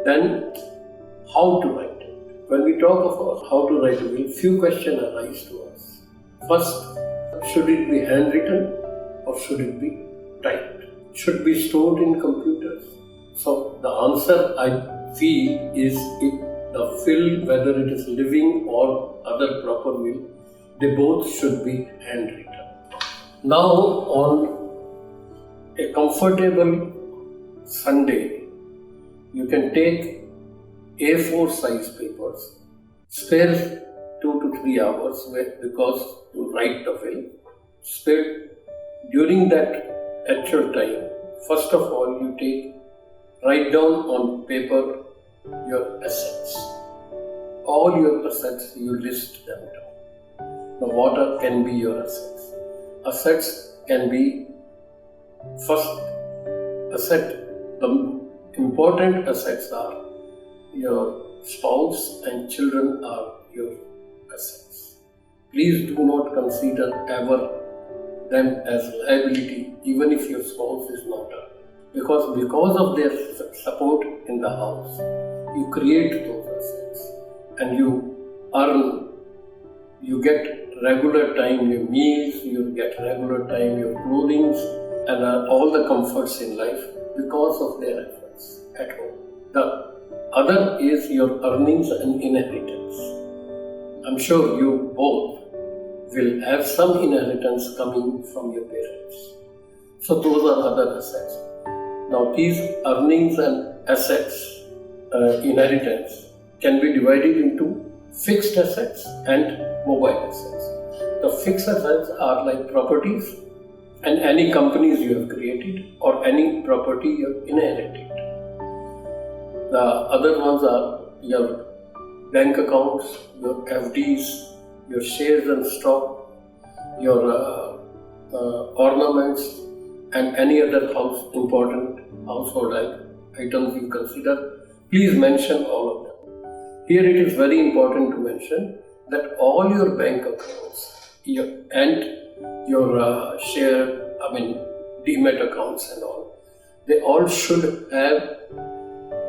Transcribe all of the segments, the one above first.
Then, how to write it. When we talk about how to write a will, few questions arise to us. First, should it be handwritten or should it be typed? Should it be stored in computers? So the answer I feel is the will, whether it is living or other proper will, they both should be handwritten. Now, on a comfortable Sunday, you can take A4 size papers, spare 2 to 3 hours because you write the will. Spare during that actual time, first of all, write down on paper your assets. All your assets, you list them down. Now, what can be your assets? Assets can be, first asset, the important assets are your spouse and children are your assets. Please do not consider ever them as liability, even if your spouse is not there. Because of their support in the house, you create those assets and you earn, you get regular time your meals, you get regular time your clothing and all the comforts in life because of their efforts at home. The other is your earnings and inheritance. I'm sure you both will have some inheritance coming from your parents. So those are other assets. Now these earnings and assets, inheritance, can be divided into fixed assets and mobile assets. The fixed assets are like properties and any companies you have created or any property you have inherited. The other ones are your bank accounts, your FDs, your shares and stock, your ornaments, and any other important household items you consider. Please mention all of them. Here it is very important to mention that all your bank accounts and your demat accounts and all, they all should have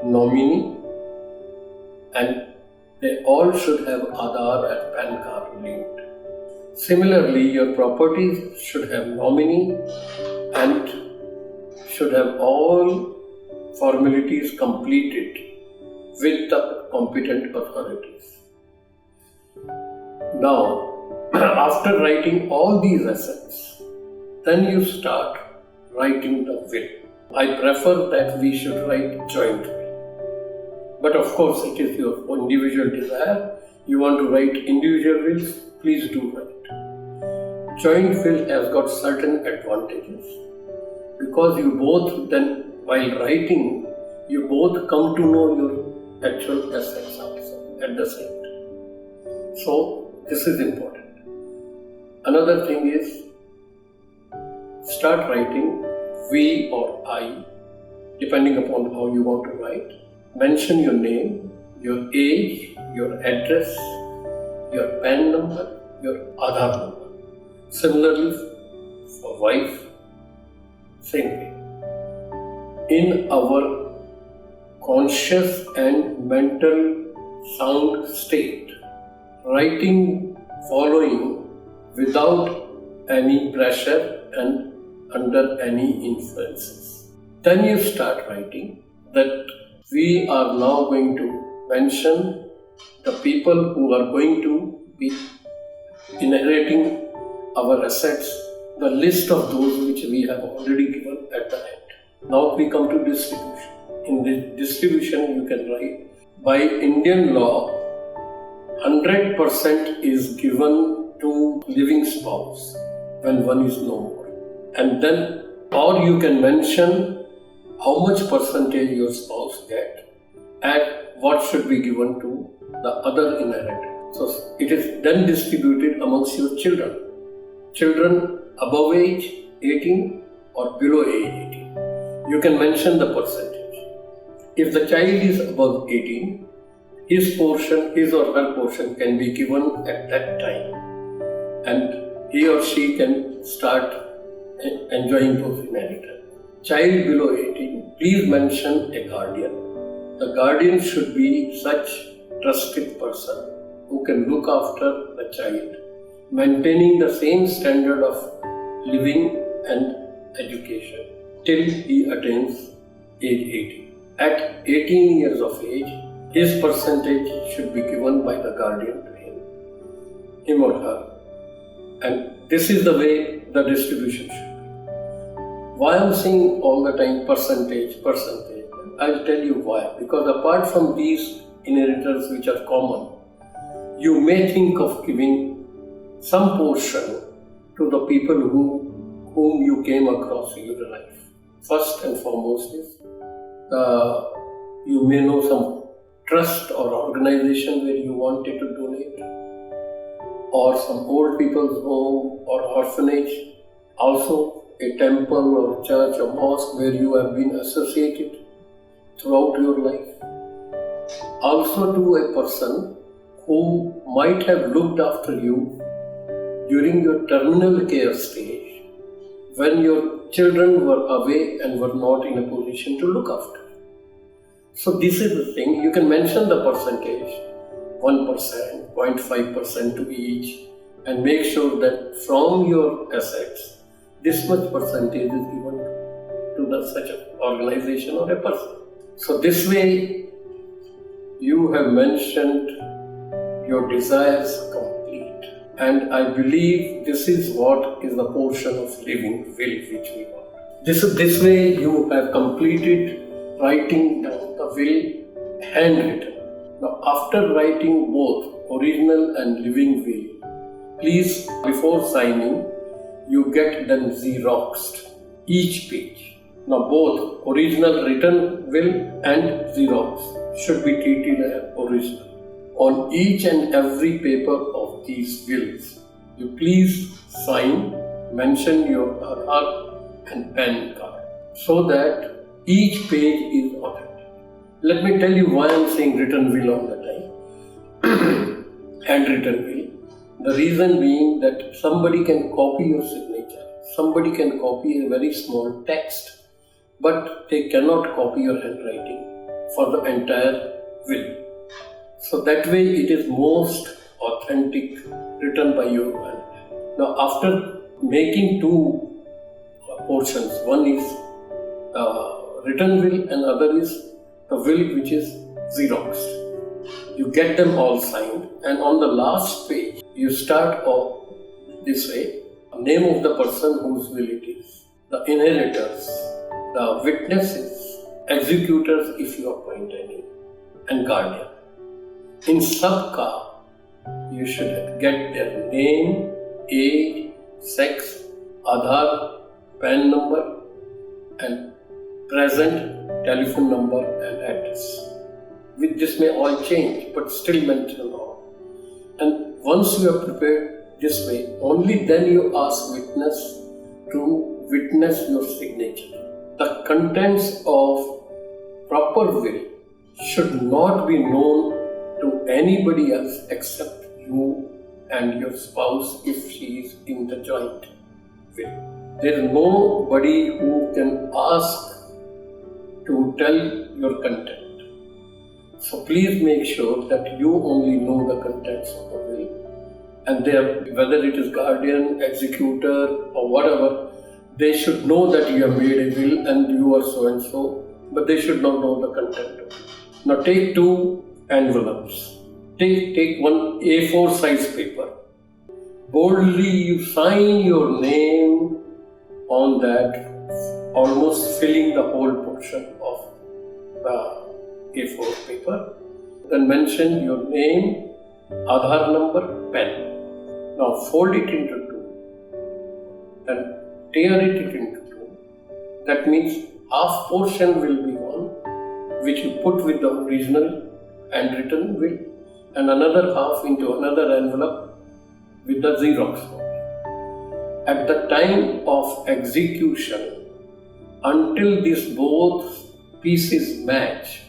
nominee and they all should have Aadhaar and PAN card linked. Similarly, your properties should have nominee and should have all formalities completed with the competent authorities. Now, after writing all these assets, then you start writing the will. I prefer that we should write joint will. But of course, it is your individual desire. You want to write individual wills, please do write. Joint will has got certain advantages because you both then, while writing, you both come to know your actual assets also at the same time. So, this is important. Another thing is, start writing we or I, depending upon how you want to write. Mention your name, your age, your address, your PAN number, your Aadhaar number. Similarly, for wife, same way. In our conscious and mental sound state, writing following without any pressure and under any influences. Then you start writing that we are now going to mention the people who are going to be inheriting our assets, the list of those which we have already given at the end. Now we come to distribution. In the distribution you can write, by Indian law, 100% is given to living spouse when one is no more. And then, or you can mention how much percentage your spouse get and what should be given to the other inheritor. So it is then distributed amongst your children. Children above age 18 or below age 18. You can mention the percentage. If the child is above 18, his portion, his or her portion can be given at that time and he or she can start enjoying those inheritance. Child below 18, please mention a guardian the guardian should be such trusted person who can look after the child, maintaining the same standard of living and education till he attains age 18. At 18 years of age, his percentage should be given by the guardian to him or her. And this is the way the distribution should be. Why I'm saying all the time percentage, I'll tell you why. Because apart from these inheritors which are common, you may think of giving some portion to the people whom you came across in your life. First and foremost is you may know some trust or organization where you wanted to donate, or some old people's home or orphanage, also a temple or church or mosque where you have been associated throughout your life. Also to a person who might have looked after you during your terminal care stage, when your children were away and were not in a position to look after. So this is the thing, you can mention the percentage, 1%, 0.5% to each, and make sure that from your assets, this much percentage is given to such an organization or a person. So this way, you have mentioned your desires complete. And I believe this is what is the portion of living will which we want. This way you have completed writing down the will handwritten. Now after writing both original and living will, please before signing you get them xeroxed, each page. Now both original written will and xerox should be treated as original. On each and every paper of these wills, you please sign, mention your Aadhaar and PAN card so that each page is authentic. Let me tell you why I am saying written will all the time. Handwritten will. The reason being that somebody can copy your signature, somebody can copy a very small text, but they cannot copy your handwriting for the entire will. So that way it is most authentic, written by your hand. Now after making two portions, one is written will and other is the will which is xeroxed. You get them all signed, and on the last page you start off this way: name of the person whose will it is, the inheritors, the witnesses, executors if you appoint any, and guardian. In sub-ka, you should get their name, age, sex, Aadhaar, PAN number, and present telephone number and address. With this may all change, but still mention all. And once you are prepared this way, only then you ask witness to witness your signature. The contents of proper will should not be known to anybody else except you and your spouse if she is in the joint will. There is nobody who can ask to tell your content. So please make sure that you only know the contents of the will, and whether it is guardian, executor or whatever, they should know that you have made a will and you are so and so, but they should not know the content of it. Now take two envelopes. Take one A4 size paper. Boldly you sign your name on that, almost filling the whole portion of the A4 paper. Then mention your name, Aadhaar number, PAN. Now fold it into two. Then tear it into two. That means half portion will be one, which you put with the original handwritten will, and another half into another envelope with the xerox copy. At the time of execution, until these both pieces match,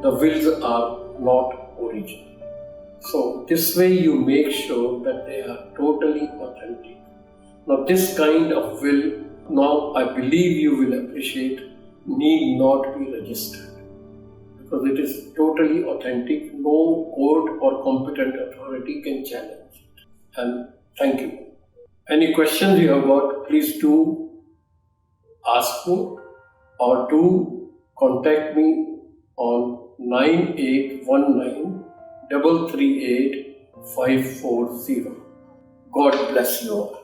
the wills are not original. So this way you make sure that they are totally authentic. Now this kind of will, now I believe you will appreciate, need not be registered. because it is totally authentic. No court or competent authority can challenge it. And thank you. Any questions you have got, please do ask me or do contact me on 9819 338 540. God bless you all.